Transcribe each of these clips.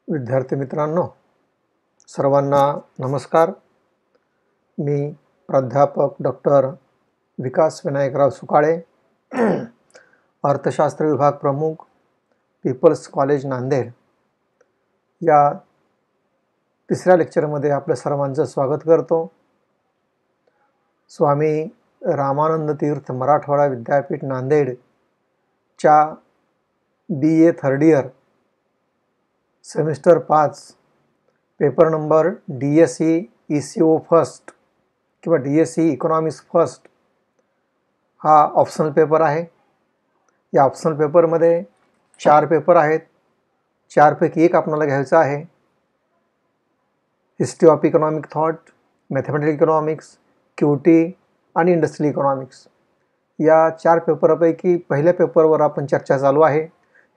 विद्यार्थी मित्रांनो, सर्वांना नमस्कार. मी प्राध्यापक डॉक्टर विकास विनायकराव सुकाळे, अर्थशास्त्र विभाग प्रमुख, पीपल्स कॉलेज नांदेड. या तिसऱ्या लेक्चरमध्ये आपल्या सर्वांचं स्वागत करतो. स्वामी रामानंद तीर्थ मराठवाडा विद्यापीठ नांदेडच्या BA third year semester 5 paper number DSE ECO first किंवा DSE इकॉनॉमिक्स फर्स्ट हा ऑप्शनल पेपर आहे. या ऑप्शनल पेपरमध्ये 4 पेपर आहेत. 4 पैकी एक आपल्याला घ्यायचा आहे. History of economic thought, mathematical economics, QT आणि इंडस्ट्रियल इकॉनॉमिक्स. या 4 पेपरपैकी पहिल्या पेपरवर आपण चर्चा चालू आहे.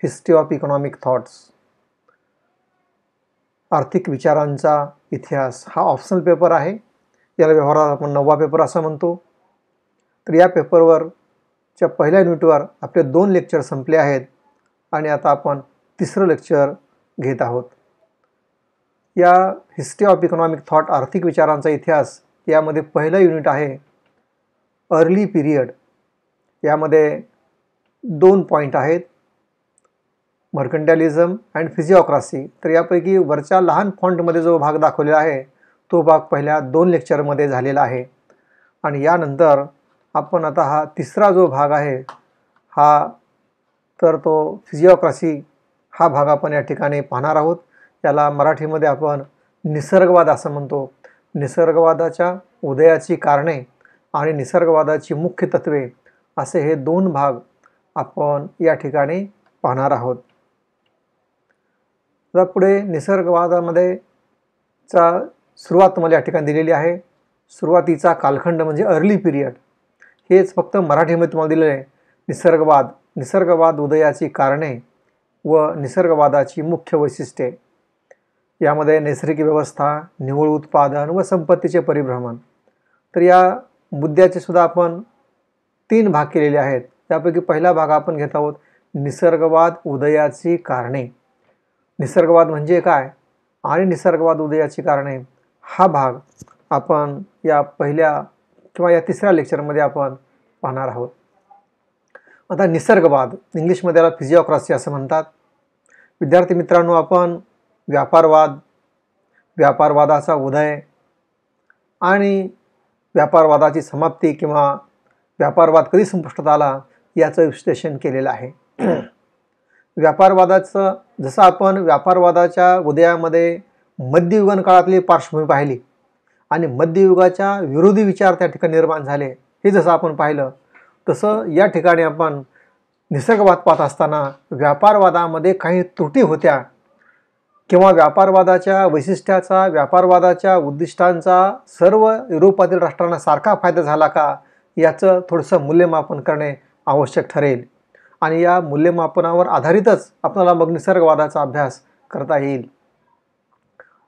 हिस्ट्री ऑफ इकॉनॉमिक थॉट्स, आर्थिक विचारांचा इतिहास हा ऑप्शनल पेपर आहे. याला व्यवहारात आपण 9वा पेपर असं म्हणतो. तर या पेपरवरच्या पहिल्या युनिटवर आपले 2 लेक्चर संपले आहेत आणि आता आपण तिसरं लेक्चर घेत आहोत. या हिस्ट्री ऑफ इकॉनॉमिक थॉट आर्थिक विचारांचा इतिहास यामध्ये पहिलं युनिट आहे अर्ली पिरियड. यामध्ये 2 पॉईंट आहेत, मर्कंटायलिझम अँड फिजिओक्रॅसी. तर यापैकी वरच्या लहान फॉन्टमध्ये जो भाग दाखवलेला आहे तो भाग पहिल्या 2 लेक्चरमध्ये झालेला आहे. आणि यानंतर आपण आता हा तिसरा जो भाग आहे हा तर तो फिजिओक्रॅसी हा भाग आपण या ठिकाणी पाहणार आहोत. याला मराठीमध्ये आपण निसर्गवाद असं म्हणतो. निसर्गवादाच्या उदयाची कारणे आणि निसर्गवादाची मुख्य तत्वे असे हे 2 भाग आपण या ठिकाणी पाहणार आहोत. तर पुढे निसर्गवादामध्ये सुरुवात मला या ठिकाणी दिलेली आहे. सुरुवातीचा कालखंड म्हणजे अर्ली पिरियड. हेच फक्त मराठीमध्ये तुम्हाला दिलेले आहे. निसर्गवाद उदयाची कारणे व निसर्गवादाची मुख्य वैशिष्ट्ये. यामध्ये नैसर्गिक व्यवस्था, निव्वळ उत्पादन व संपत्तीचे परिभ्रमण. तर या मुद्द्याचे सुद्धा आपण 3 भाग केलेले आहेत. त्यापैकी पहिला भाग आपण घेत आहोत निसर्गवाद उदयाची कारणे. निसर्गवाद म्हणजे काय आणि निसर्गवाद उदयाची कारणे हा भाग आपण या पहिल्या किंवा या तिसऱ्या लेक्चरमध्ये आपण पाहणार आहोत. आता निसर्गवाद, इंग्लिशमध्ये याला फिजिओक्रॅसी असं म्हणतात. विद्यार्थी मित्रांनो, आपण व्यापारवादाचा उदय आणि व्यापारवादाची समाप्ती किंवा व्यापारवाद कधी संपुष्टात आला याचं विश्लेषण केलेलं आहे. व्यापारवादाचं जसं आपण व्यापारवादाच्या उदयामध्ये मध्ययुगीन काळातली पार्श्वभूमी पाहिली आणि मध्ययुगाच्या विरोधी विचार त्या ठिकाणी निर्माण झाले हे जसं आपण पाहिलं, तसं या ठिकाणी आपण निसर्गवाद पाहत असताना व्यापारवादामध्ये काही त्रुटी होत्या किंवा व्यापारवादाच्या वैशिष्ट्याचा, व्यापारवादाच्या उद्दिष्टांचा सर्व युरोपातील राष्ट्रांना सारखा फायदा झाला का याचं थोडंसं मूल्यमापन करणे आवश्यक ठरेल. आणि या मूल्यमापनावर आधारितच आपल्याला मग निसर्गवादाचा अभ्यास करता येईल.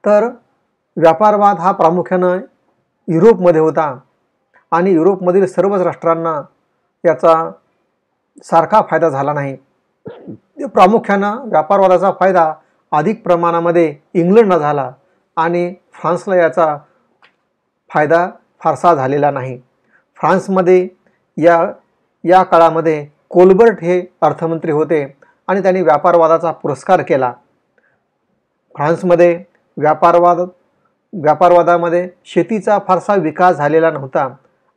तर व्यापारवाद हा प्रामुख्यानं युरोपमध्ये होता आणि युरोपमधील सर्वच राष्ट्रांना याचा सारखा फायदा झाला नाही. प्रामुख्यानं व्यापारवादाचा फायदा अधिक प्रमाणामध्ये इंग्लंडला झाला आणि फ्रान्सला याचा फायदा फारसा झालेला नाही. फ्रान्समध्ये या काळामध्ये कोलबर्ट हे अर्थमंत्री होते आणि त्यांनी व्यापारवादाचा पुरस्कार केला. फ्रान्समध्ये व्यापारवादामध्ये शेतीचा फारसा विकास झालेला नव्हता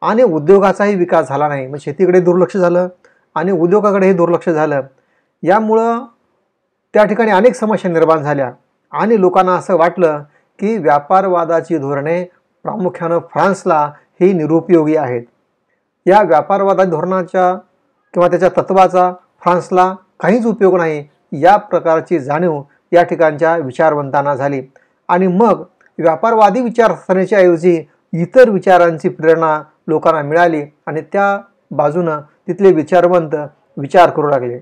आणि उद्योगाचाही विकास झाला नाही. मग शेतीकडे दुर्लक्ष झालं आणि उद्योगाकडेही दुर्लक्ष झालं. यामुळं त्या ठिकाणी अनेक समस्या निर्माण झाल्या आणि लोकांना असं वाटलं की व्यापारवादाची धोरणे प्रामुख्यानं फ्रान्सला ही निरुपयोगी आहेत. या व्यापारवादा धोरणाच्या किंवा त्याच्या तत्वाचा फ्रान्सला काहीच उपयोग नाही या प्रकारची जाणीव या ठिकाणच्या विचारवंतांना झाली आणि मग व्यापारवादी विचारसरणीच्या ऐवजी इतर विचारांची प्रेरणा लोकांना मिळाली आणि त्या बाजूनं तिथले विचारवंत विचार करू लागले.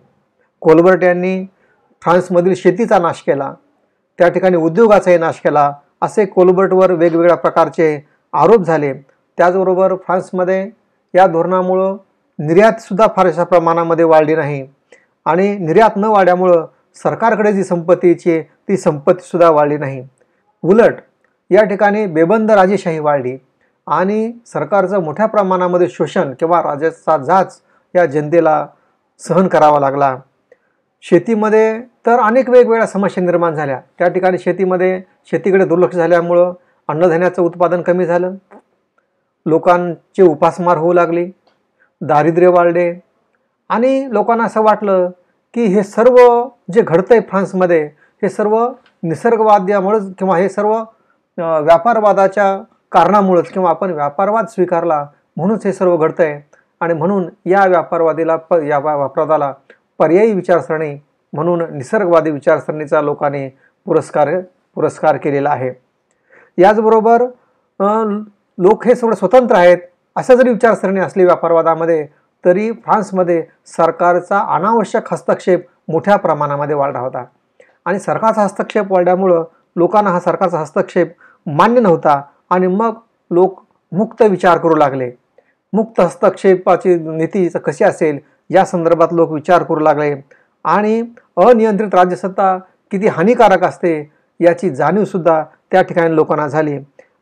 कोलबर्ट यांनी फ्रान्समधील शेतीचा नाश केला, त्या ठिकाणी उद्योगाचाही नाश केला, असे कोलबर्टवर वेगवेगळ्या प्रकारचे आरोप झाले. त्याचबरोबर फ्रान्समध्ये या धोरणामुळं निर्यातसुद्धा फारशा प्रमाणामध्ये वाढली नाही आणि निर्यात न वाढल्यामुळं सरकारकडे जी संपत्तीची ती संपत्तीसुद्धा वाढली नाही. उलट या ठिकाणी बेबंद राजेशाही वाढली आणि सरकारचं मोठ्या प्रमाणामध्ये शोषण किंवा राजाचा जाच या जनतेला सहन करावा लागला. शेतीमध्ये तर अनेक वेगवेगळ्या समस्या निर्माण झाल्या. त्या ठिकाणी शेतीकडे दुर्लक्ष झाल्यामुळं अन्नधान्याचं उत्पादन कमी झालं, लोकांचे उपासमार होऊ लागली, दारिद्र्य वाढले आणि लोकांना असं वाटलं की हे सर्व जे घडतंय फ्रान्समध्ये हे सर्व निसर्गवाद्यामुळेच किंवा हे सर्व व्यापारवादाच्या कारणामुळेच किंवा आपण व्यापारवाद स्वीकारला म्हणूनच हे सर्व घडतंय आणि म्हणून या व्यापारवादाला पर्यायी विचारसरणी म्हणून निसर्गवादी विचारसरणीचा लोकांनी पुरस्कार केलेला आहे. याचबरोबर लोक हे सगळं स्वतंत्र आहेत असं जरी विचारसरणी असली व्यापारवादामध्ये तरी फ्रान्समध्ये सरकारचा अनावश्यक हस्तक्षेप मोठ्या प्रमाणामध्ये वाढला होता आणि सरकारचा हस्तक्षेप वाढल्यामुळं लोकांना हा सरकारचा हस्तक्षेप मान्य नव्हता आणि मग लोक मुक्त विचार करू लागले. मुक्त हस्तक्षेपाची नीती कशी असेल या संदर्भात लोक विचार करू लागले आणि अनियंत्रित राज्यसत्ता किती हानिकारक असते याची जाणीवसुद्धा त्या ठिकाणी लोकांना झाली.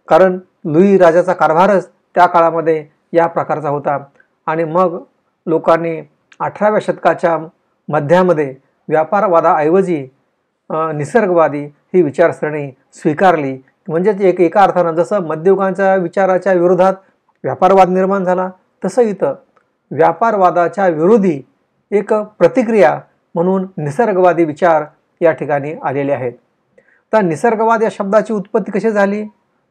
कारण लुई राजाचा कारभारच त्या काळामध्ये या प्रकारचा होता आणि मग लोकांनी 18व्या शतकाच्या मध्यामध्ये व्यापारवादाऐवजी निसर्गवादी ही विचारसरणी स्वीकारली. म्हणजेच एका अर्थानं जसं मध्ययुगांच्या विचाराच्या विरोधात व्यापारवाद निर्माण झाला तसं इथं व्यापारवादाच्या विरोधी एक प्रतिक्रिया म्हणून निसर्गवादी विचार या ठिकाणी आलेले आहेत. तर निसर्गवाद या शब्दाची उत्पत्ती कशी झाली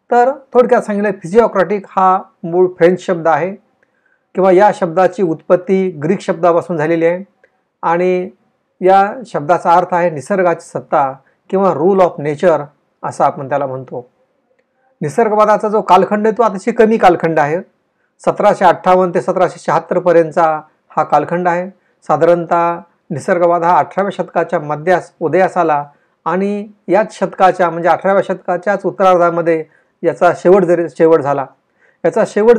तर थोडक्यात सांगितलं फिजिओक्रॅटिक हा मूळ फ्रेंच शब्द आहे किंवा या शब्दाची उत्पत्ती ग्रीक शब्दापासून झालेली आहे आणि या शब्दाचा अर्थ आहे निसर्गाची सत्ता किंवा रूल ऑफ नेचर असं आपण त्याला म्हणतो. निसर्गवादाचा जो कालखंड आहे तो अतिशय कमी कालखंड आहे. 1758 ते 1776 पर्यंतचा हा कालखंड आहे. साधारणतः निसर्गवाद हा 18व्या शतकाच्या मध्यास उदयास आला आणि याच शतकाच्या म्हणजे 18व्या शतकाच्याच उत्तरार्धामध्ये याचा शेवट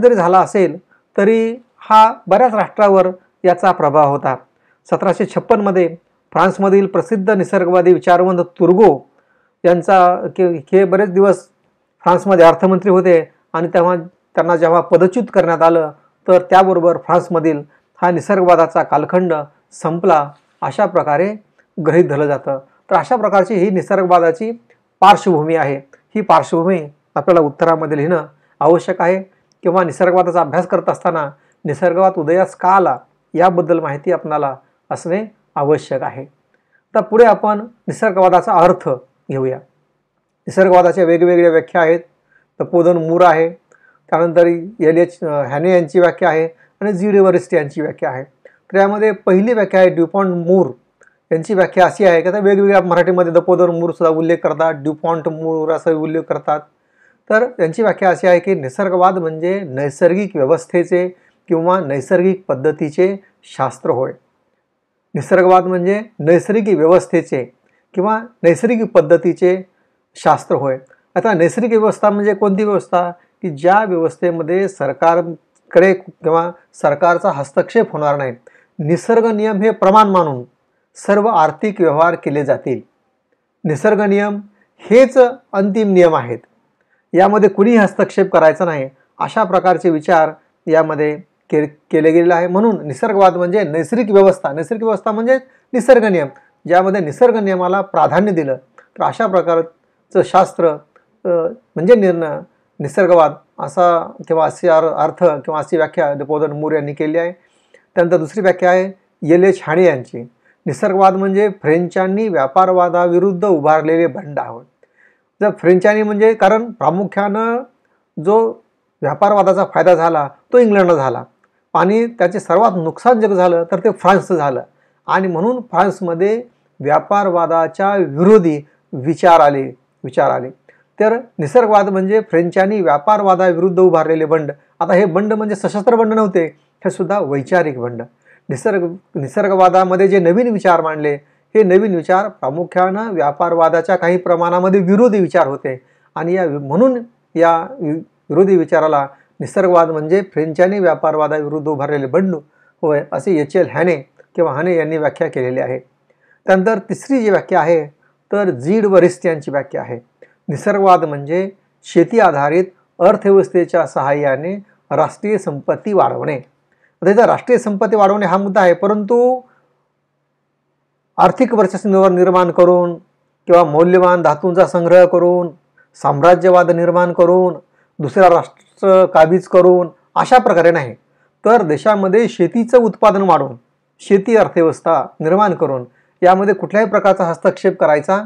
झाला असेल तरी हा बऱ्याच राष्ट्रावर याचा प्रभाव होता. 1756 फ्रान्समधील प्रसिद्ध निसर्गवादी विचारवंत तुर्गो यांचा हे बरेच दिवस फ्रान्समध्ये अर्थमंत्री होते आणि त्यांना जेव्हा पदच्युत करण्यात आलं तर त्याबरोबर फ्रान्समधील हा निसर्गवादाचा कालखंड संपला अशा प्रकारे गृहीत धरलं जातं. तर अशा प्रकारची ही निसर्गवादाची पार्श्वभूमी आहे. ही पार्श्वभूमी आपल्याला उत्तरामध्ये लिहिणं आवश्यक आहे किंवा निसर्गवादाचा अभ्यास करत असताना निसर्गवाद उदयास का आला याबद्दल माहिती आपणाला असणे आवश्यक आहे. तर पुढे आपण निसर्गवादाचा अर्थ घेऊया. निसर्गवादाच्या वेगवेगळ्या व्याख्या आहेत. तपोधन मूर आहे, त्यानंतर एल.एच. हॅने यांची व्याख्या आहे आणि जी. एव्हरिस्ट यांची व्याख्या आहे. तर यामध्ये पहिली व्याख्या आहे ड्युपॉन्ट मूर यांची व्याख्या अशी आहे की आता वेगवेगळ्या मराठीमध्ये तपोधन मूर सुद्धा उल्लेख करतात, ड्युपॉन्ट मूर असा उल्लेख करतात. तर त्यांची व्याख्या अशी आहे की निसर्गवाद म्हणजे नैसर्गिक व्यवस्थेचे किंवा नैसर्गिक पद्धतीचे शास्त्र होय. निसर्गवाद म्हणजे नैसर्गिक व्यवस्थेचे किंवा नैसर्गिक पद्धतीचे शास्त्र होय. आता नैसर्गिक व्यवस्था म्हणजे कोणती व्यवस्था की ज्या व्यवस्थेमध्ये सरकारकडे किंवा सरकारचा हस्तक्षेप होणार नाही. निसर्ग नियम हे प्रमाण मानून सर्व आर्थिक व्यवहार केले जातील. निसर्ग नियम हेच अंतिम नियम आहेत, यामध्ये कुणीही हस्तक्षेप करायचा नाही अशा प्रकारचे विचार यामध्ये केले गेलेले आहे. म्हणून निसर्गवाद म्हणजे नैसर्गिक व्यवस्था म्हणजे निसर्ग नियम, ज्यामध्ये निसर्ग नियमाला प्राधान्य दिलं. तर अशा प्रकारचं शास्त्र म्हणजे निसर्गवाद असा किंवा असे अर्थ किंवा अशी व्याख्या तपोधन मूर यांनी केली आहे. त्यानंतर दुसरी व्याख्या आहे एल.एच. हॅने यांची. निसर्गवाद म्हणजे फ्रेंचांनी व्यापारवादाविरुद्ध उभारलेले बंड आहोत. जर फ्रेंचांनी म्हणजे कारण प्रामुख्यानं जो व्यापारवादाचा फायदा झाला तो इंग्लंडला झाला आणि त्याचे सर्वात नुकसान जर झालं तर ते फ्रान्सचं झालं आणि म्हणून फ्रान्समध्ये व्यापारवादाच्या विरोधी विचार आले. तर निसर्गवाद म्हणजे फ्रेंचांनी व्यापारवादाविरुद्ध उभारलेले बंड. आता हे बंड म्हणजे सशस्त्र बंड नव्हते, हे सुद्धा वैचारिक बंड. निसर्गवादामध्ये जे नवीन विचार मांडले हे नवीन विचार प्रामुख्यानं व्यापारवादाच्या काही प्रमाणामध्ये विरोधी विचार होते आणि म्हणून या विरोधी विचाराला निसर्गवाद म्हणजे फ्रेंचांनी व्यापारवादाविरुद्ध उभारलेले बंड होय असे एच.एल. हॅने किंवा हॅने यांनी व्याख्या केलेली आहे. त्यानंतर तिसरी जी व्याख्या आहे तर जीड व रिस्ट यांची व्याख्या आहे. निसर्गवाद म्हणजे शेती आधारित अर्थव्यवस्थेच्या सहाय्याने राष्ट्रीय संपत्ती वाढवणे. आता इथं राष्ट्रीय संपत्ती वाढवणे हा मुद्दा आहे, परंतु आर्थिक वर्चस्व निर्माण करून किंवा मौल्यवान धातूंचा संग्रह करून साम्राज्यवाद निर्माण करून दुसऱ्या राष्ट्र काबीज करून अशा प्रकारे नाही, तर देशामध्ये शेतीचं उत्पादन वाढवून शेती अर्थव्यवस्था निर्माण करून यामध्ये कुठल्याही प्रकारचा हस्तक्षेप करायचा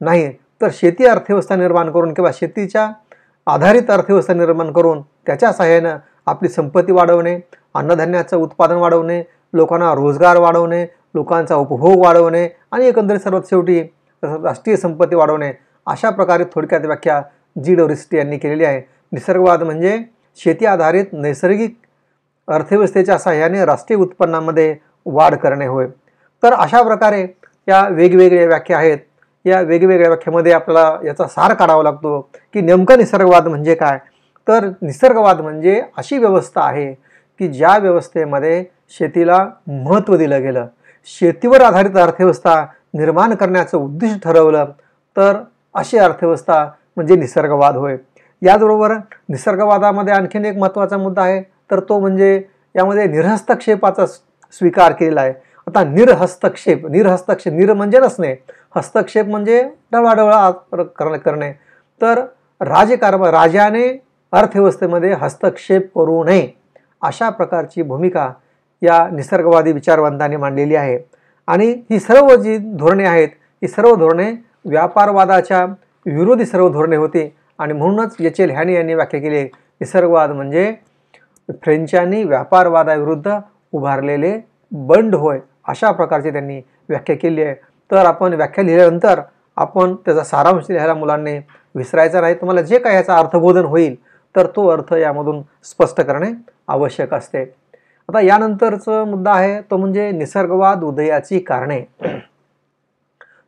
नाही, तर शेती अर्थव्यवस्था निर्माण करून किंवा शेतीच्या आधारित अर्थव्यवस्था निर्माण करून त्याच्या सहाय्याने आपली संपत्ती वाढवणे, अन्नधान्याचं उत्पादन वाढवणे, लोकांना रोजगार वाढवणे, लोकांचा उपभोग वाढवणे आणि एकंदरीत सर्वात शेवटी राष्ट्रीय संपत्ती वाढवणे, अशा प्रकारे थोडक्यात व्याख्या जीड रिस्ट यांनी केलेली आहे. निसर्गवाद म्हणजे शेती आधारित नैसर्गिक अर्थव्यवस्थेच्या सहाय्याने राष्ट्रीय उत्पन्नामध्ये वाढ करणे होय. तर अशा प्रकारे या वेगवेगळ्या व्याख्या आहेत. या वेगवेगळ्या व्याख्यामध्ये आपल्याला याचा सार काढावा लागतो की नेमकं निसर्गवाद म्हणजे काय. तर निसर्गवाद म्हणजे अशी व्यवस्था आहे की ज्या व्यवस्थेमध्ये शेतीला महत्त्व दिलं गेलं, शेतीवर आधारित अर्थव्यवस्था निर्माण करण्याचं उद्दिष्ट ठरवलं, तर अशी अर्थव्यवस्था म्हणजे निसर्गवाद होय. याचबरोबर निसर्गवादामध्ये आणखीन एक महत्त्वाचा मुद्दा आहे, तर तो म्हणजे यामध्ये निरहस्तक्षेपाचा स्वीकार केलेला आहे. आता निरहस्तक्षेप निर म्हणजे नसणे, हस्तक्षेप म्हणजे ढवळाढवळ करणे. तर राजाने अर्थव्यवस्थेमध्ये हस्तक्षेप करू नये अशा प्रकारची भूमिका या निसर्गवादी विचारवंतांनी मांडलेली आहे. आणि ही सर्व जी धोरणे आहेत, ही सर्व धोरणे व्यापारवादाच्या विरोधी सर्व धोरणे होती आणि म्हणूनच एच.एल. हॅनी यांनी व्याख्या केली, निसर्गवाद म्हणजे फ्रेंचांनी व्यापारवादाविरुद्ध उभारलेले बंड होय, अशा प्रकारची त्यांनी व्याख्या केली आहे. तर आपण व्याख्या लिहिल्यानंतर आपण त्याचा सारांश लिहायला मुलांनी विसरायचा नाही. तुम्हाला जे काही याचा अर्थबोधन होईल तर तो अर्थ यामधून स्पष्ट करणे आवश्यक असते. आता यानंतरचा मुद्दा आहे तो म्हणजे निसर्गवाद उदयाची कारणे.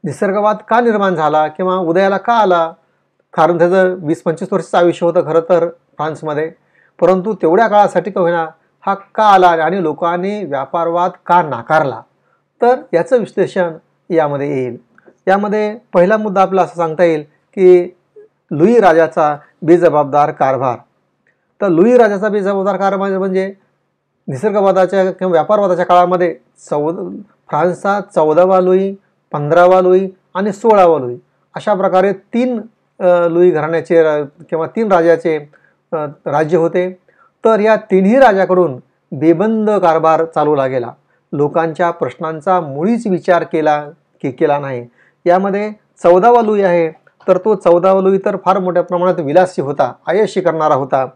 निसर्गवाद का निर्माण झाला किंवा उदयाला का आला? कारण त्याचं 20-25 वर्षाचं आयुष्य होतं खरं तर फ्रान्समध्ये, परंतु तेवढ्या काळासाठी का होईना हा का आला आणि लोकांनी व्यापारवाद का नाकारला, तर याचं विश्लेषण यामध्ये येईल. यामध्ये पहिला मुद्दा आपला असं सांगता येईल की लुई राजाचा बेजबाबदार कारभार. तर लुई राजाचा बेजबाबदार कारभार म्हणजे निसर्गवादाच्या किंवा व्यापारवादाच्या काळामध्ये फ्रान्सचा 14वा लुई, 15वा लुई आणि 16वा लुई अशा प्रकारे 3 लुई घराण्याचे किंवा 3 राजाचे राज्य होते. तर या तिन्ही राजाकडून बेबंद कारभार चालू लागेला. लोकांच्या प्रश्नांचा मुळीच विचार केला नाही. यामध्ये 14वा लुई आहे, तर तो 14वा लुई तर फार मोठ्या प्रमाणात विलासी होता, आयशी करणारा होता.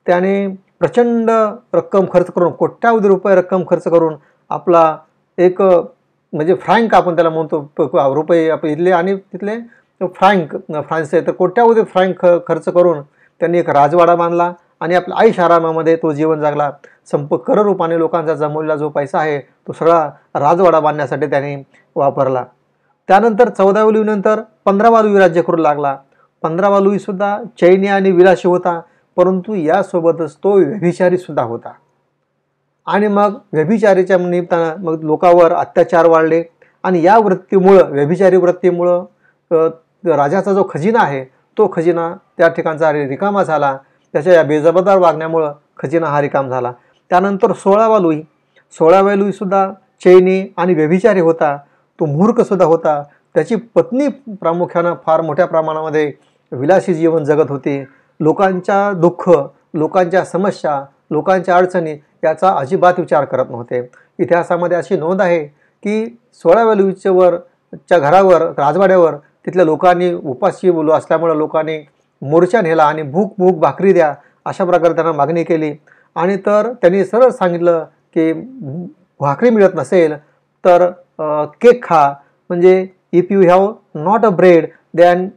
त्याने प्रचंड रक्कम खर्च करून, कोट्यावधी रुपये रक्कम खर्च करून आपला एक म्हणजे फ्रँक आपण त्याला म्हणतो, रुपये आपण इथले आणि तिथले फ्रान्सचे, तर कोट्यावधी फ्रँक खर्च करून त्यांनी एक राजवाडा बांधला आणि आपल्या ऐश आरामामध्ये तो जीवन जगला. करोडरूपाने लोकांचा जमवलेला जो पैसा आहे तो सगळा राजवाडा बांधण्यासाठी त्याने वापरला. त्यानंतर 14व्या लुईनंतर 15वा लुई राज्य करू लागला. 15वा लुई सुद्धा चैनी आणि विलासी होता, परंतु यासोबतच तो व्यभिचारी सुद्धा होता. आणि मग व्यभिचारीच्या निमित्तानं मग लोकांवर अत्याचार वाढले आणि या वृत्तीमुळं, व्यभिचारी वृत्तीमुळं राजाचा जो खजिना आहे तो खजिना त्या ठिकाणचा रिकामा झाला. त्याच्या या बेजबाबदार वागण्यामुळं खजिना हा रिकाम झाला. त्यानंतर 16व्या लुईसुद्धा चैनी आणि व्यभिचारी होता, तो मूर्खसुद्धा होता. त्याची पत्नी प्रामुख्यानं फार मोठ्या प्रमाणामध्ये विलासी जीवन जगत होती. लोकांच्या दुःख, लोकांच्या समस्या, लोकांच्या अडचणी याचा अजिबात विचार करत नव्हते. इतिहासामध्ये अशी नोंद आहे की 16व्या लुईच्या घरावर, राजवाड्यावर तिथल्या लोकांनी उपाशी बोलू असल्यामुळे लोकांनी मोर्चा नेला आणि भूक भाकरी द्या अशा प्रकारे त्यांना मागणी केली. आणि तर त्यांनी सरळ सांगितलं की भाकरी मिळत नसेल तर केक खा, म्हणजे if you have not a bread than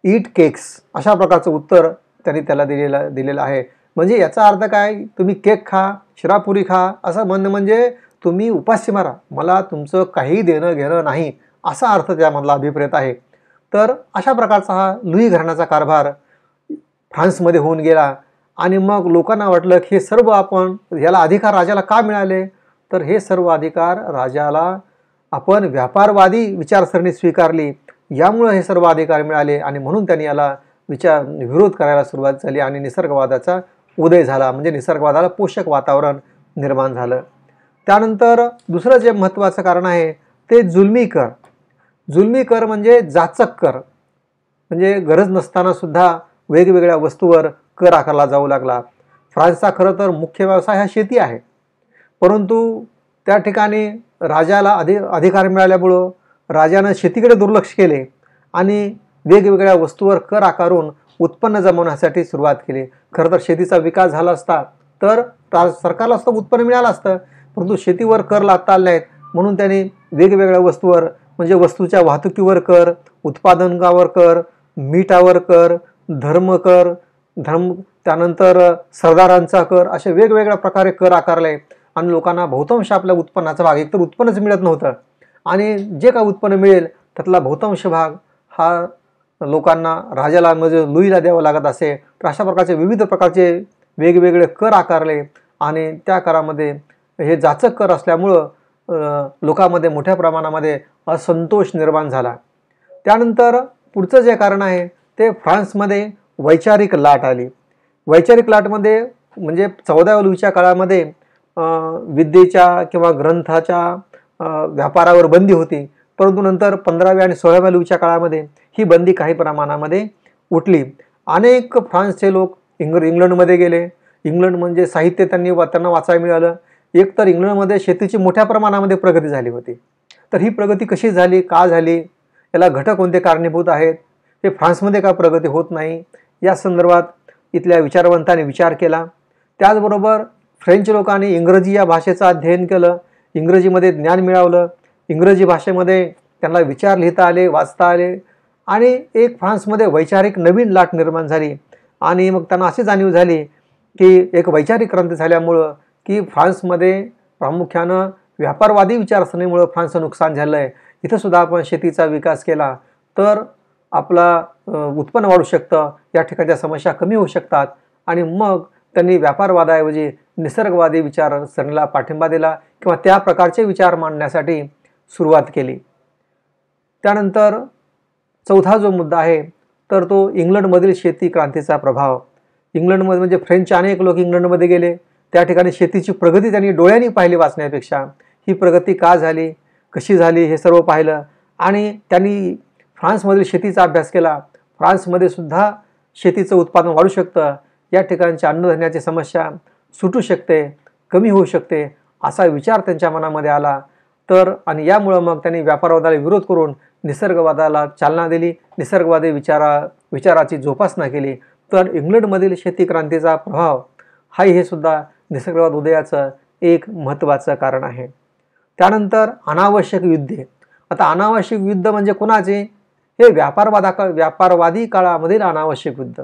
eat cakes, अशा प्रकारचं उत्तर त्यांनी त्याला दिलेलं आहे. म्हणजे याचा अर्थ काय, तुम्ही केक खा, शिरापुरी खा असं म्हणणं म्हणजे तुम्ही उपाशी मारा, मला तुमचं काही देणं घेणं नाही, असा अर्थ त्यामधला अभिप्रेत आहे. तर अशा प्रकारचा हा लुई घराण्याचा कारभार फ्रान्समध्ये होऊन गेला. आणि मग लोकांना वाटलं की हे सर्व आपण याला अधिकार राजाला का मिळाले, तर हे सर्व अधिकार राजाला आपण व्यापारवादी विचारसरणी स्वीकारली यामुळे हे सर्व अधिकार मिळाले आणि म्हणून त्यांनी याला विरोध करायला सुरुवात झाली आणि निसर्गवादाचा उदय झाला, म्हणजे निसर्गवादाला पोषक वातावरण निर्माण झालं. त्यानंतर दुसरं जे महत्त्वाचं कारण आहे ते जुलमी कर. जुलमी कर म्हणजे जाचक कर, म्हणजे गरज नसताना सुद्धा वेगवेगळ्या वस्तूवर कर आकारला जाऊ लागला. फ्रान्सचा खरं तर मुख्य व्यवसाय हा शेती आहे, परंतु त्या ठिकाणी राजाला अधिकार मिळाल्यामुळं राजानं शेतीकडे दुर्लक्ष केले आणि वेगवेगळ्या वस्तूवर कर आकारून उत्पन्न जमवण्यासाठी सुरुवात केली. खरं तर शेतीचा विकास झाला असता तर सरकारला सुद्धा उत्पन्न मिळालं असतं, परंतु शेतीवर कर लादता आले नाहीत, म्हणून त्यांनी वेगवेगळ्या वस्तूवर म्हणजे वस्तूच्या वाहतुकीवर कर, उत्पादनावर कर, मीठावर कर, त्यानंतर सरदारांचा कर, असे वेगवेगळ्या प्रकारे कर आकारले आणि लोकांना बहुतांश आपल्या उत्पन्नाचा भाग, एकतर उत्पन्नच मिळत नव्हतं आणि जे काय उत्पन्न मिळेल त्यातला बहुतांश भाग हा लोकांना राजाला म्हणजे लुईला द्यावं लागत असे. तर अशा प्रकारचे विविध प्रकारचे वेगवेगळे कर आकारले आणि त्या करामध्ये हे जाचक कर असल्यामुळं लोकांमध्ये मोठ्या प्रमाणामध्ये असंतोष निर्माण झाला. त्यानंतर पुढचं जे कारण आहे ते फ्रान्समध्ये वैचारिक लाट आली. वैचारिक लाटमध्ये म्हणजे 14व्या लुईच्या काळामध्ये विद्येच्या किंवा ग्रंथाच्या व्यापारावर बंदी होती, परंतु नंतर 15व्या आणि 16व्या लुईच्या काळामध्ये ही बंदी काही प्रमाणामध्ये उठली. अनेक फ्रान्सचे लोक इंग्लंडमध्ये गेले. इंग्लंड म्हणजे साहित्य त्यांना वाचायला मिळालं. एकतर इंग्लंडमध्ये शेतीची मोठ्या प्रमाणामध्ये प्रगती झाली होती. तर ही प्रगती कशी झाली, का झाली, याला घटक कोणते कारणीभूत आहेत, हे फ्रान्समध्ये का प्रगती होत नाही, या संदर्भात इथल्या विचारवंतांनी विचार केला. त्याचबरोबर फ्रेंच लोकांनी इंग्रजी या भाषेचं अध्ययन केलं, इंग्रजीमध्ये ज्ञान मिळवलं, इंग्रजी भाषेमध्ये त्यांना विचार लिहिता आले, वाचता आले आणि एक फ्रान्समध्ये वैचारिक नवीन लाट निर्माण झाली. आणि मग त्यांना अशी जाणीव झाली की एक वैचारिक क्रांती झाल्यामुळं की फ्रान्समध्ये प्रामुख्यानं व्यापारवादी विचारसरणीमुळं फ्रान्सचं नुकसान झालं आहे. इथं सुद्धा आपण शेतीचा विकास केला तर आपला उत्पन्न वाढू शकतं, या ठिकाणच्या समस्या कमी होऊ शकतात आणि मग त्यांनी व्यापारवादाऐवजी निसर्गवादी विचारसरणीला पाठिंबा दिला किंवा त्या प्रकारचे विचार मांडण्यासाठी सुरुवात केली. त्यानंतर चौथा जो मुद्दा आहे तर तो इंग्लंडमधील शेती क्रांतीचा प्रभाव. इंग्लंडमध्ये म्हणजे फ्रेंचचे अनेक लोक इंग्लंडमध्ये गेले, त्या ठिकाणी शेतीची प्रगती त्यांनी डोळ्यांनी पाहिली वाचण्यापेक्षा. ही प्रगती का झाली, कशी झाली हे सर्व पाहिलं आणि त्यांनी फ्रान्समधील शेतीचा अभ्यास केला. फ्रान्समध्ये सुद्धा शेतीचं उत्पादन वाढू शकतं, या ठिकाणच्या अन्नधान्याची समस्या सुटू शकते, कमी होऊ शकते, असा विचार त्यांच्या मनामध्ये आला. तर आणि यामुळं मग त्यांनी व्यापारवादाला विरोध करून निसर्गवादाला चालना दिली, निसर्गवादी विचाराची जोपासना केली. तर इंग्लंडमधील शेती क्रांतीचा प्रभाव हे सुद्धा निसर्गवाद उदयाचं एक महत्त्वाचं कारण आहे. त्यानंतर अनावश्यक युद्धे. आता अनावश्यक युद्ध म्हणजे कोणाचे, हे व्यापारवादी काळामधील अनावश्यक युद्ध.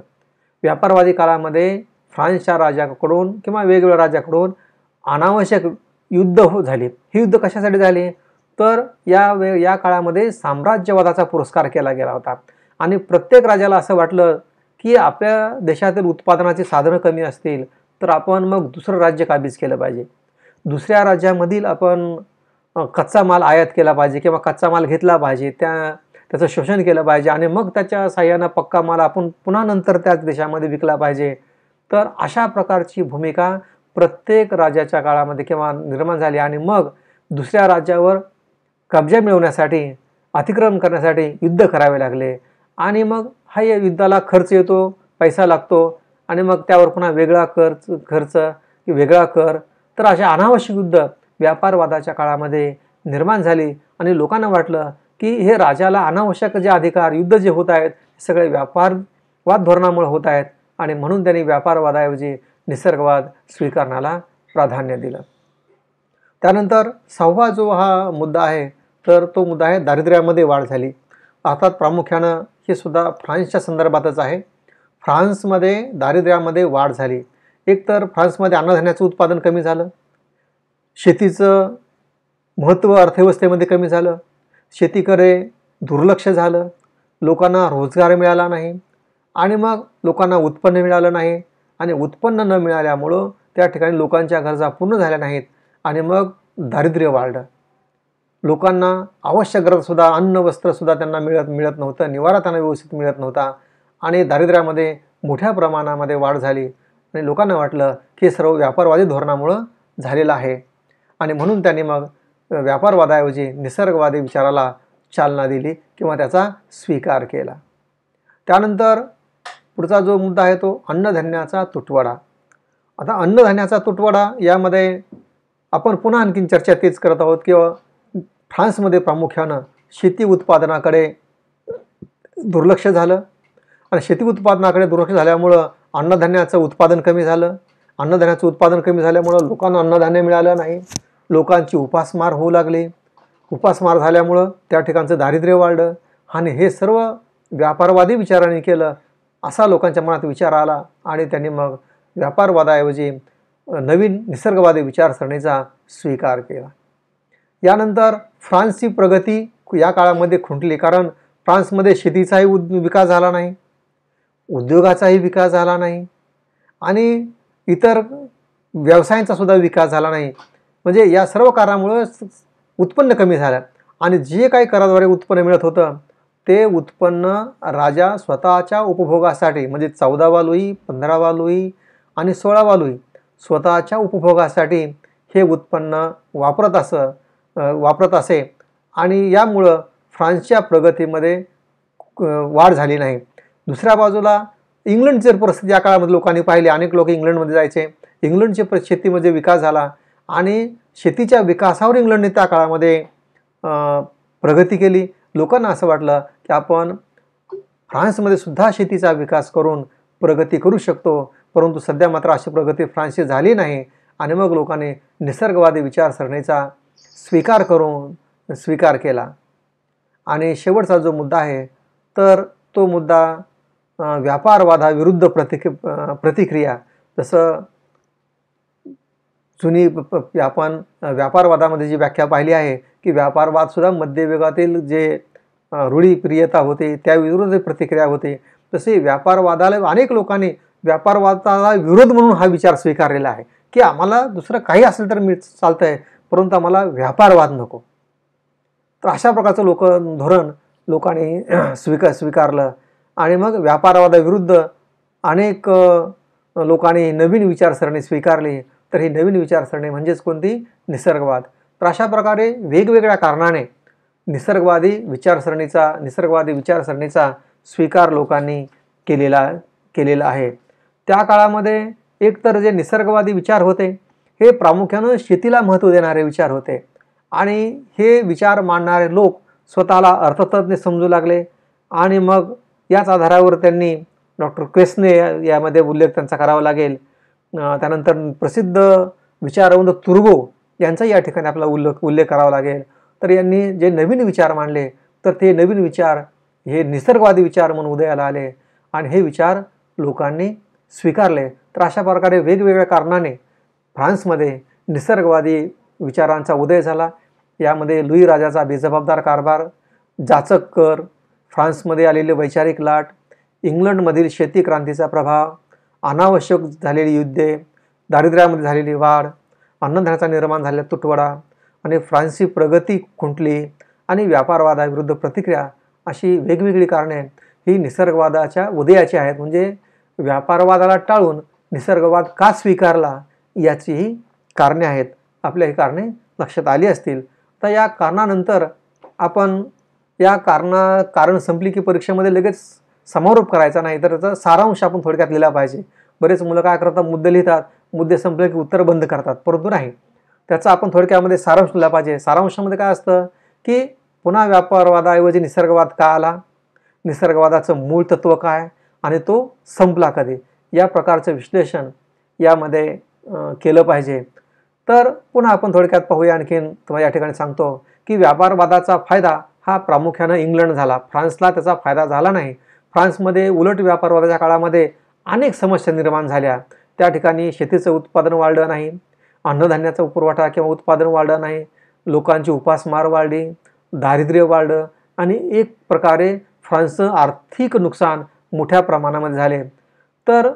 व्यापारवादी काळामध्ये फ्रान्सच्या राजाकडून किंवा वेगवेगळ्या राजाकडून अनावश्यक युद्ध झाली. ही युद्ध कशासाठी झाली तर या काळामध्ये साम्राज्यवादाचा पुरस्कार केला गेला होता आणि प्रत्येक राजाला असं वाटलं की आपल्या देशातील उत्पादनाची साधनं कमी असतील तर आपण मग दुसरं राज्य काबीज केलं पाहिजे, दुसऱ्या राज्यामधील आपण कच्चा माल आयात केला पाहिजे किंवा कच्चा माल घेतला पाहिजे, त्याचं शोषण केलं पाहिजे आणि मग त्याच्या साह्यानं पक्का माल आपण पुन्हा नंतर त्याच देशामध्ये विकला पाहिजे. तर अशा प्रकारची भूमिका प्रत्येक राज्याच्या काळामध्ये किंवा निर्माण झाली आणि मग दुसऱ्या राज्यावर कब्जा मिळवण्यासाठी, अतिक्रमण करण्यासाठी युद्ध करावे लागले आणि मग या युद्धाला खर्च येतो, पैसा लागतो आणि मग त्यावर पुन्हा वेगळा खर्च वेगळा कर. तर अशा अनावश्यक युद्ध व्यापारवादाच्या काळामध्ये निर्माण झाली आणि लोकांना वाटलं की हे राजाला अनावश्यक जे अधिकार, युद्ध जे होत आहेत सगळे व्यापारवाद धोरणामुळे होत आहेत आणि म्हणून त्यांनी व्यापारवादाऐवजी निसर्गवाद स्वीकारण्याला प्राधान्य दिलं. त्यानंतर 6वा जो हा मुद्दा आहे तर तो मुद्दा आहे दारिद्र्यामध्ये वाढ झाली. अर्थात प्रामुख्यानं हे सुद्धा फ्रान्सच्या संदर्भातच आहे. फ्रान्समध्ये दारिद्र्यामध्ये वाढ झाली. एकतर फ्रान्समध्ये अन्नधान्याचं उत्पादन कमी झालं, शेतीचं महत्त्व अर्थव्यवस्थेमध्ये कमी झालं, शेतीकडे दुर्लक्ष झालं, लोकांना रोजगार मिळाला नाही आणि मग लोकांना उत्पन्न मिळालं नाही आणि उत्पन्न न मिळाल्यामुळं त्या ठिकाणी लोकांच्या गरजा पूर्ण झाल्या नाहीत आणि मग दारिद्र्य वाढलं. लोकांना आवश्यक गरजसुद्धा अन्न वस्त्रसुद्धा त्यांना मिळत नव्हतं, निवारा त्यांना व्यवस्थित मिळत नव्हता आणि दारिद्र्यामध्ये मोठ्या प्रमाणामध्ये वाढ झाली आणि लोकांना वाटलं की हे सर्व व्यापारवादी धोरणामुळं झालेलं आहे आणि म्हणून त्यांनी मग व्यापारवादाऐवजी निसर्गवादी विचाराला चालना दिली किंवा त्याचा स्वीकार केला. त्यानंतर पुढचा जो मुद्दा आहे तो अन्नधान्याचा तुटवडा. आता अन्नधान्याचा तुटवडा यामध्ये आपण पुन्हा आणखीन चर्चा तेच करत आहोत की फ्रान्समध्ये प्रामुख्यानं शेती उत्पादनाकडे दुर्लक्ष झालं आणि शेती उत्पादनाकडे दुर्लक्ष झाल्यामुळं अन्नधान्याचं उत्पादन कमी झालं. अन्नधान्याचं उत्पादन कमी झाल्यामुळं लोकांना अन्नधान्य मिळालं नाही. लोकांची उपासमार होऊ लागली. उपासमार झाल्यामुळं त्या ठिकाणचं दारिद्र्य वाढलं आणि हे सर्व व्यापारवादी विचारांनी केलं असा लोकांच्या मनात विचार आला आणि त्यांनी मग व्यापारवादाऐवजी नवीन निसर्गवादी विचारसरणीचा स्वीकार केला. यानंतर फ्रान्सची प्रगती या काळामध्ये खुंटली कारण फ्रान्समध्ये शेतीचाही विकास झाला नाही, उद्योगाचाही विकास झाला नाही आणि इतर व्यवसायांचा सुद्धा विकास झाला नाही. म्हणजे या सर्व कारणामुळे उत्पन्न कमी झालं आणि जे काही कराद्वारे उत्पन्न मिळत होतं ते उत्पन्न राजा स्वतःच्या उपभोगासाठी म्हणजे 14वा लुई, 15वा लुई आणि 16वा लुई स्वतःच्या उपभोगासाठी हे उत्पन्न वापरत असे आणि यामुळं फ्रान्सच्या प्रगतीमध्ये वाढ झाली नाही. दुसऱ्या बाजूला इंग्लंडची परिस्थिती या काळामध्ये लोकांनी पाहिली. अनेक लोक इंग्लंडमध्ये जायचे. इंग्लंडची शेतीमध्ये विकास झाला आणि शेतीच्या विकासावर इंग्लंडने त्या काळामध्ये प्रगती केली. लोकांना असं वाटलं की आपण फ्रान्समध्ये सुद्धा शेतीचा विकास करून प्रगती करू शकतो, परंतु सध्या मात्र अशी प्रगती फ्रान्सची झाली नाही आणि मग लोकांनी निसर्गवादी विचारसरणीचा स्वीकार केला. आणि शेवटचा जो मुद्दा आहे तर तो मुद्दा व्यापारवादाविरुद्ध प्रतिक्रिया. जसं जुनी आपण व्यापारवादामध्ये जी व्याख्या पाहिली आहे की व्यापारवादसुद्धा मध्ययुगातील जे रूढीप्रियता होते त्याविरुद्ध प्रतिक्रिया होते, तसे व्यापारवादाला अनेक लोकांनी व्यापारवादाला विरोध म्हणून हा विचार स्वीकारलेला आहे की आम्हाला दुसरं काही असेल तर चालतं आहे, परंतु आम्हाला व्यापारवाद नको. तर अशा प्रकारचं धोरण लोकांनी स्वीकारलं आणि मग व्यापारवादाविरुद्ध अनेक लोकांनी नवीन विचारसरणी स्वीकारली. तर ही नवीन विचारसरणी म्हणजेच कोणती? निसर्गवाद. तर अशा प्रकारे वेगवेगळ्या कारणाने निसर्गवादी विचारसरणीचा स्वीकार लोकांनी केलेला आहे. त्या काळामध्ये एकतर जे निसर्गवादी विचार होते हे प्रामुख्यानं शेतीला महत्त्व देणारे विचार होते आणि हे विचार मांडणारे लोक स्वतःला अर्थतज्ञ समजू लागले आणि मग याच आधारावर त्यांनी डॉक्टर क्वेस्ने यामध्ये उल्लेख त्यांचा करावा लागेल. त्यानंतर प्रसिद्ध विचारवंत तुर्गो यांचा या ठिकाणी आपला उल्लेख करावा लागेल. तर यांनी जे नवीन विचार मांडले तर ते नवीन विचार हे निसर्गवादी विचार म्हणून उदयाला आले आणि हे विचार लोकांनी स्वीकारले. तर अशा प्रकारे वेगवेगळ्या कारणाने फ्रान्समध्ये निसर्गवादी विचारांचा उदय झाला. यामध्ये लुई राजाचा बेजबाबदार कारभार, जाचक कर, फ्रान्समध्ये आलेले वैचारिक लाट, इंग्लंडमधील शेती क्रांतीचा प्रभाव, अनावश्यक झालेली युद्धे, दारिद्र्यामध्ये झालेली वाढ, अन्नधान्याचा निर्माण झालेला तुटवडा आणि फ्रान्सची प्रगती खुंटली आणि व्यापारवादाविरुद्ध प्रतिक्रिया अशी वेगवेगळी कारणे ही निसर्गवादाच्या उदयाची आहेत. म्हणजे व्यापारवादाला टाळून निसर्गवाद का स्वीकारला याचीही कारणे आहेत. आपल्या ही कारणे लक्षात आली असतील. तर या कारणानंतर आपण या कारण संपली की परीक्षेमध्ये लगेच समारोप करायचा नाही, तर त्याचा सारांश आपण थोडक्यात लिहिला पाहिजे. बरेच मुलं काय करतात, मुद्दे लिहितात, मुद्दे संपले की उत्तर बंद करतात, परंतु नाही, त्याचा आपण थोडक्यामध्ये सारांश लिहिला पाहिजे. सारांशामध्ये काय असतं की पुन्हा व्यापारवादाऐवजी निसर्गवाद का आला, निसर्गवादाचं मूळ तत्व काय आणि तो संपला कधी, या प्रकारचं विश्लेषण यामध्ये केलं पाहिजे. तर पुन्हा आपण थोडक्यात पाहूया. आणखीन तुम्हाला या ठिकाणी सांगतो की व्यापारवादाचा फायदा हा प्रामुख्यानं इंग्लंड झाला, फ्रान्सला त्याचा फायदा झाला नाही. फ्रान्समध्ये उलट व्यापारवादाच्या काळामध्ये अनेक समस्या निर्माण झाल्या. त्या ठिकाणी शेतीचं उत्पादन वाढलं नाही, अन्नधान्याचा पुरवठा किंवा उत्पादन वाढलं नाही, लोकांची उपासमार वाढली, दारिद्र्य वाढलं आणि एक प्रकारे फ्रान्सचं आर्थिक नुकसान मोठ्या प्रमाणामध्ये झाले. तर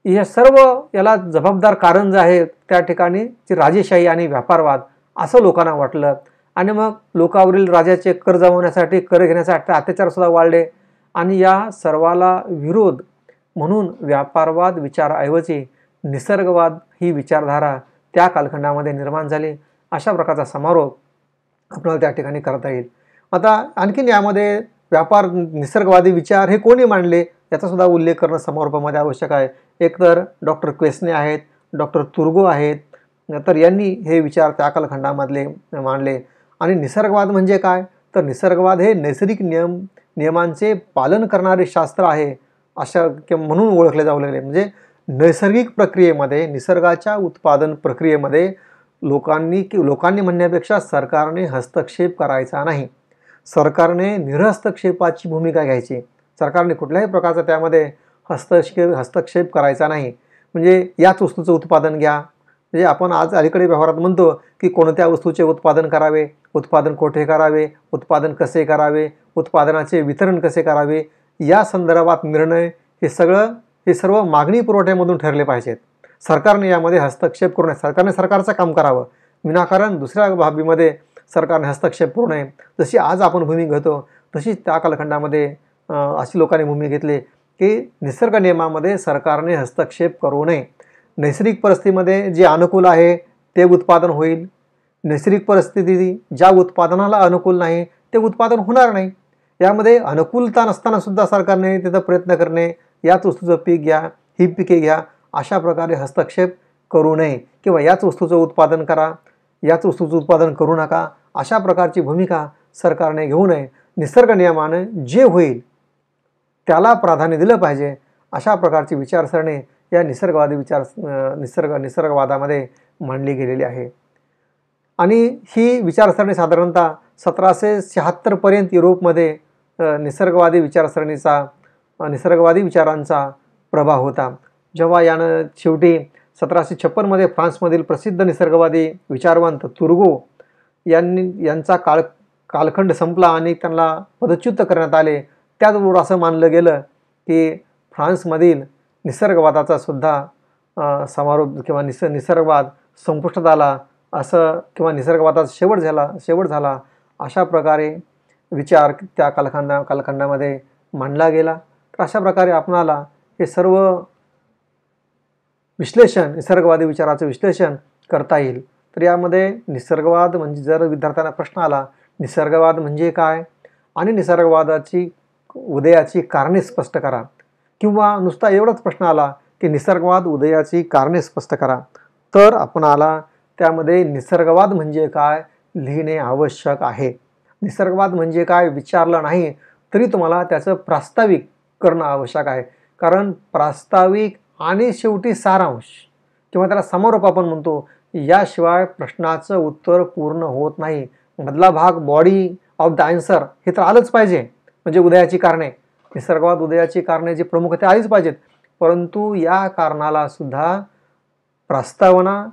हे सर्व याला जबाबदार कारण जे आहे त्या ठिकाणी राजेशाही आणि व्यापारवाद असं लोकांना वाटलं आणि मग लोकांवरील राजाचे कर जमवण्यासाठी, कर घेण्यासाठी अत्याचारसुद्धा वाढले. आणि या सर्वाला विरोध म्हणून व्यापारवाद विचाराऐवजी निसर्गवाद ही विचारधारा त्या कालखंडामध्ये निर्माण झाली. अशा प्रकारचा समारोप आपल्याला त्या ठिकाणी करता येईल. आता आणखीन यामध्ये व्यापार निसर्गवादी विचार हे कोणी मांडले याचा सुद्धा उल्लेख करणं समारोपामध्ये आवश्यक आहे. एक तर डॉक्टर क्वेस्ने आहेत, डॉक्टर तुर्गो आहेत, तर यांनी हे विचार त्या कालखंडामधले मांडले. आणि निसर्गवाद म्हणजे काय, तर निसर्गवाद हे नैसर्गिक नियमांचे पालन करणारे शास्त्र आहे अशा म्हणून ओळखले जाऊ लागले. म्हणजे नैसर्गिक प्रक्रियेमध्ये, निसर्गाच्या उत्पादन प्रक्रियेमध्ये लोकांनी म्हणण्यापेक्षा सरकारने हस्तक्षेप करायचा नाही. सरकारने निरहस्तक्षेपाची भूमिका घ्यायची. सरकारने कुठल्याही प्रकारचा त्यामध्ये हस्तक्षेप करायचा नाही. म्हणजे याच वस्तूचं उत्पादन घ्या. म्हणजे आपण आज अलीकडे व्यवहारात म्हणतो की कोणत्या वस्तूचे उत्पादन करावे, उत्पादन कोठे करावे, उत्पादन कसे करावे, उत्पादनाचे वितरण कसे करावे, या संदर्भात निर्णय हे सर्व मागणी पुरवठ्यामधून ठरले पाहिजेत. सरकारने यामध्ये हस्तक्षेप करू नये. सरकारने सरकारचं काम करावं, विनाकारण दुसऱ्या बाबीमध्ये सरकारने हस्तक्षेप करू नये. जशी आज आपण भूमिका घेतो तशी त्या कालखंडामध्ये अशी लोकांनी भूमिका घेतली की निसर्ग नियमामध्ये सरकारने हस्तक्षेप करू नये. नैसर्गिक परिस्थितीमध्ये जे अनुकूल आहे ते उत्पादन होईल. नैसर्गिक परिस्थिती ज्या उत्पादनाला अनुकूल नाही ते उत्पादन होणार नाही. यामध्ये अनुकूलता नसताना सुद्धा सरकारने तिथं प्रयत्न करणे, याच वस्तूचं पीक घ्या, ही पिके घ्या, अशा प्रकारे हस्तक्षेप करू नये. किंवा याच वस्तूचं उत्पादन करा, याच वस्तूचं उत्पादन करू नका, अशा प्रकारची भूमिका सरकारने घेऊ नये. निसर्ग नियमाने जे होईल त्याला प्राधान्य दिलं पाहिजे, अशा प्रकारची विचारसरणी या निसर्गवादामध्ये मांडली गेलेली आहे. आणि ही विचारसरणी साधारणतः 1776 पर्यंत युरोपमध्ये निसर्गवादी विचारांचा प्रभाव होता. जेव्हा यानं शेवटी 1756 फ्रान्समधील प्रसिद्ध निसर्गवादी विचारवंत तुर्गो यांचा कालखंड संपला आणि त्यांना पदच्युत करण्यात आले. त्याचबरोबर असं मानलं गेलं की फ्रान्समधील निसर्गवादाचा सुद्धा समारोप किंवा निसर्गवाद संपुष्टात आला असं, किंवा निसर्गवादाचा शेवट झाला अशा प्रकारे विचार त्या कालखंडामध्ये मांडला गेला. तर अशा प्रकारे आपणाला हे सर्व निसर्गवादी विचाराचं विश्लेषण करता येईल. तर यामध्ये निसर्गवाद म्हणजे, जर विद्यार्थ्यांना प्रश्न आला निसर्गवाद म्हणजे काय आणि निसर्गवादाची उदयाची कारणे स्पष्ट करा, किंवा नुसता एवढाच प्रश्न आला की निसर्गवाद उदयाची कारणे स्पष्ट करा, तर आपणाला त्यामध्ये निसर्गवाद म्हणजे काय लिहिणे आवश्यक आहे. निसर्गवाद म्हणजे काय विचारलं नाही तरी तुम्हाला त्याचं प्रास्ताविक करणं आवश्यक आहे. कारण प्रास्ताविक आणि शेवटी सारांश किंवा त्याला समारोप आपण म्हणतो, याशिवाय प्रश्नाचं उत्तर पूर्ण होत नाही. मधला भाग बॉडी ऑफ द आन्सर हे तर आलंच पाहिजे. म्हणजे उदयाची कारणे, निसर्गवाद उदयाची कारणे जी प्रमुख ते आलीच पाहिजेत, परंतु या कारणाला सुद्धा प्रस्तावना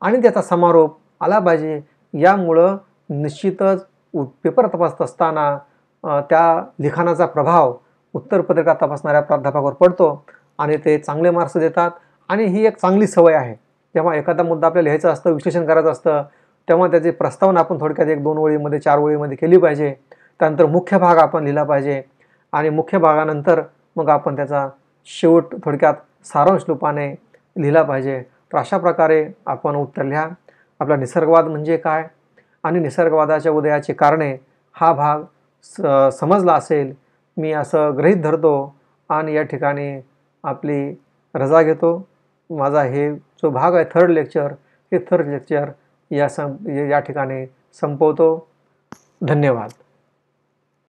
आणि त्याचा समारोप आला पाहिजे. यामुळं निश्चितच पेपर तपासत असताना त्या लिखाणाचा प्रभाव उत्तरपत्रिका तपासणाऱ्या प्राध्यापकावर पडतो आणि ते चांगले मार्क्स देतात. आणि ही एक चांगली सवय आहे. जेव्हा एखादा मुद्दा आपल्याला लिहायचा असतं, विश्लेषण करायचं असतं, तेव्हा त्याची प्रस्तावना आपण थोडक्यात 1-2 ओळीमध्ये 4 ओळीमध्ये केली पाहिजे. त्यानंतर मुख्य भाग आपण लिहिला पाहिजे आणि मुख्य भागानंतर मग आपण त्याचा शेवट थोडक्यात सारांश रूपाने लिहिला पाहिजे. तर अशा प्रकारे आपण उत्तर लिहा. आपला निसर्गवाद म्हणजे काय आणि निसर्गवादाच्या उदयाची कारणे हा भाग समजला असेल, मी असं गृहीत धरतो आणि या ठिकाणी आपली रजा घेतो. माझा हे जो भाग आहे थर्ड लेक्चर या ठिकाणी संपवतो. धन्यवाद.